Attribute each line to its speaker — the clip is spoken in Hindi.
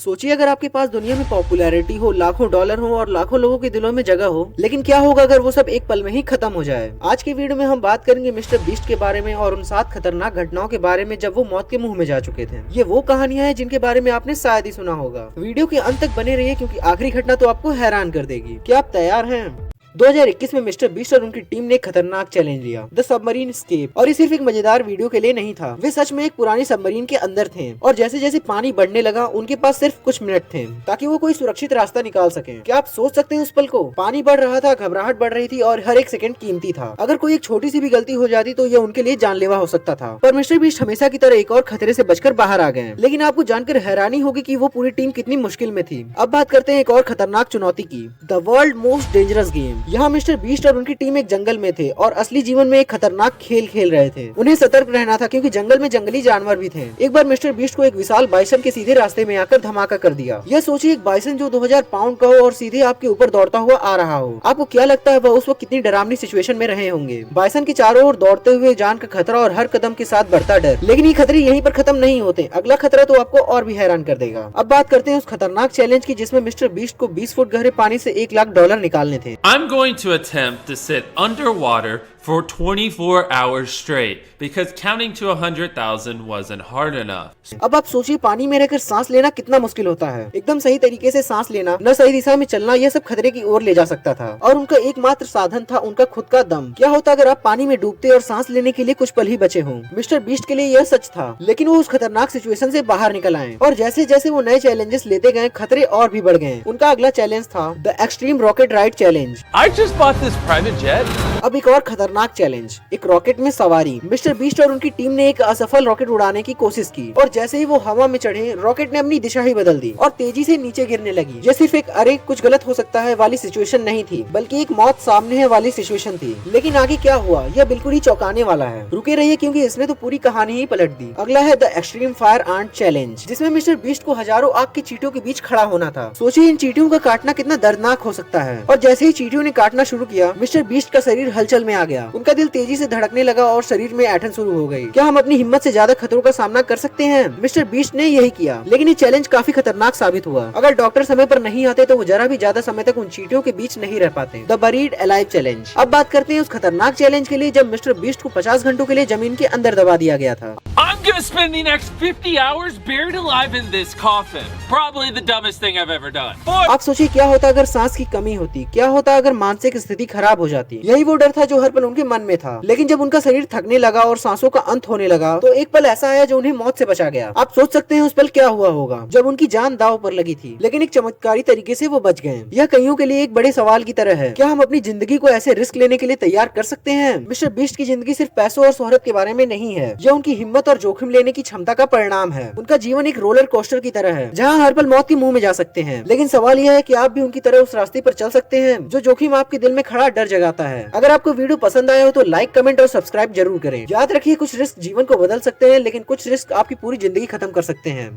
Speaker 1: सोचिए अगर आपके पास दुनिया में पॉपुलैरिटी हो, लाखों डॉलर हो और लाखों लोगों के दिलों में जगह हो, लेकिन क्या होगा अगर वो सब एक पल में ही खत्म हो जाए। आज की वीडियो में हम बात करेंगे मिस्टर बीस्ट के बारे में और उन 7 खतरनाक घटनाओं के बारे में जब वो मौत के मुंह में जा चुके थे। ये वो कहानियां हैं जिनके बारे में आपने शायद ही सुना होगा। वीडियो के अंत तक बने रहिए क्योंकि आखिरी घटना तो आपको हैरान कर देगी। क्या आप तैयार हैं? 2021 में मिस्टर बीस्ट और उनकी टीम ने एक खतरनाक चैलेंज लिया, द सबमरीन एस्केप। और ये सिर्फ एक मजेदार वीडियो के लिए नहीं था, वे सच में एक पुरानी सबमरीन के अंदर थे और जैसे जैसे पानी बढ़ने लगा उनके पास सिर्फ कुछ मिनट थे ताकि वो कोई सुरक्षित रास्ता निकाल सके। क्या आप सोच सकते हैं उस पल को? पानी बढ़ रहा था, घबराहट बढ़ रही थी और हर एक सेकंड कीमती था। अगर कोई एक छोटी सी भी गलती हो जाती तो ये उनके लिए जानलेवा हो सकता था। पर मिस्टर बीस्ट हमेशा की तरह एक और खतरे से बचकर बाहर आ गए। लेकिन आपको जानकर हैरानी होगी कि वो पूरी टीम कितनी मुश्किल में थी। अब बात करते हैं एक और खतरनाक चुनौती की, the world most dangerous game. यहाँ मिस्टर बीस्ट और उनकी टीम एक जंगल में थे और असली जीवन में एक खतरनाक खेल खेल रहे थे। उन्हें सतर्क रहना था क्योंकि जंगल में जंगली जानवर भी थे। एक बार मिस्टर बीस्ट को एक विशाल बाइसन के सीधे रास्ते में आकर धमाका कर दिया। यह सोचिए एक बाइसन जो 2000 पाउंड का हो और सीधे आपके ऊपर दौड़ता हुआ आ रहा हो। आपको क्या लगता है वह उस वक्त कितनी डरावनी सिचुएशन में रहे होंगे? बाइसन के चारों ओर दौड़ते हुए जान का खतरा और हर कदम के साथ बढ़ता डर। लेकिन ये खतरे यहीं पर खत्म नहीं होते, अगला खतरा तो आपको और भी हैरान कर देगा। अब बात करते हैं उस खतरनाक चैलेंज की जिसमें मिस्टर बीस्ट को 20 फुट गहरे पानी से $1 लाख निकालने थे।
Speaker 2: I'm going to attempt to sit underwater for 24 hours straight because counting to 100,000 wasn't hard enough.
Speaker 1: अब आप सोचिए पानी में रहकर सांस लेना कितना मुश्किल होता है। एकदम सही तरीके से सांस लेना, न सही दिशा में चलना, यह सब खतरे की ओर ले जा सकता था। और उनका एकमात्र साधन था उनका खुद का दम। क्या होता अगर आप पानी में डूबते और सांस लेने के लिए कुछ पल ही बचे हों? मिस्टर बीस्ट के लिए यह सच था, लेकिन वो उस खतरनाक सिचुएशन से बाहर निकल आए और जैसे जैसे वो नए चैलेंजेस लेते गए खतरे और भी बढ़ गए। उनका अगला चैलेंज था the extreme rocket ride challenge.
Speaker 2: I just bought this private jet.
Speaker 1: अब एक और खतरनाक चैलेंज, एक रॉकेट में सवारी। मिस्टर बीस्ट और उनकी टीम ने एक असफल रॉकेट उड़ाने की कोशिश की और जैसे ही वो हवा में चढ़े रॉकेट ने अपनी दिशा ही बदल दी और तेजी से नीचे गिरने लगी। यह सिर्फ एक अरे कुछ गलत हो सकता है वाली सिचुएशन नहीं थी, बल्कि एक मौत सामने है वाली सिचुएशन थी। लेकिन आगे क्या हुआ यह बिल्कुल ही चौंकाने वाला है। रुके रहिए क्योंकि इसने तो पूरी कहानी ही पलट दी। अगला है the extreme fire ant challenge, जिसमें मिस्टर बीस्ट को हजारों आग की चींटियों के बीच खड़ा होना था। सोचिए इन चींटियों का काटना कितना दर्दनाक हो सकता है। और जैसे ही चींटियों ने काटना शुरू किया मिस्टर बीस्ट का शरीर हलचल में आ गया। उनका दिल तेजी से धड़कने लगा और शरीर में ऐंठन शुरू हो गई। क्या हम अपनी हिम्मत से ज्यादा खतरों का सामना कर सकते हैं? मिस्टर बीस्ट ने यही किया, लेकिन ये चैलेंज काफी खतरनाक साबित हुआ। अगर डॉक्टर समय पर नहीं आते तो वो जरा भी ज्यादा समय तक उन चींटियों के बीच नहीं रह पाते। The buried alive challenge. अब बात करते हैं उस खतरनाक चैलेंज के लिए जब मिस्टर बीस्ट को 50 घंटों के लिए जमीन के अंदर दबा दिया गया था।
Speaker 2: I'm gonna spend the next 50 hours buried alive in this coffin. Probably the dumbest thing I've ever done.
Speaker 1: आप सोचिए क्या होता अगर सांस की कमी होती, क्या होता अगर मानसिक स्थिति खराब हो जाती। यही वो डर था जो हर पल उनके मन में था। लेकिन जब उनका शरीर थकने लगा और सांसों का अंत होने लगा तो एक पल ऐसा आया जो उन्हें मौत से बचा गया। आप सोच सकते हैं उस पल क्या हुआ होगा जब उनकी जान दांव पर लगी थी, लेकिन एक चमत्कारी तरीके से वो बच गए। यह कईयों के लिए एक बड़े सवाल की तरह है, क्या हम अपनी जिंदगी को ऐसे रिस्क लेने के लिए तैयार कर सकते हैं? मिस्टर बीस्ट की जिंदगी सिर्फ पैसों और शोहरत के बारे में नहीं है, यह उनकी हिम्मत और जोखिम लेने की क्षमता का परिणाम है। उनका जीवन एक रोलर कोस्टर की तरह है जहाँ हर पल मौत के मुंह में जा सकते हैं। लेकिन सवाल यह है कि आप भी उनकी तरह उस रास्ते पर चल सकते हैं जो जोखिम आपके दिल में खड़ा डर जगाता है। अगर आपको वीडियो पसंद आया हो तो लाइक, कमेंट और सब्सक्राइब जरूर करें। याद रखिए कुछ रिस्क जीवन को बदल सकते हैं, लेकिन कुछ रिस्क आपकी पूरी जिंदगी खत्म कर सकते हैं।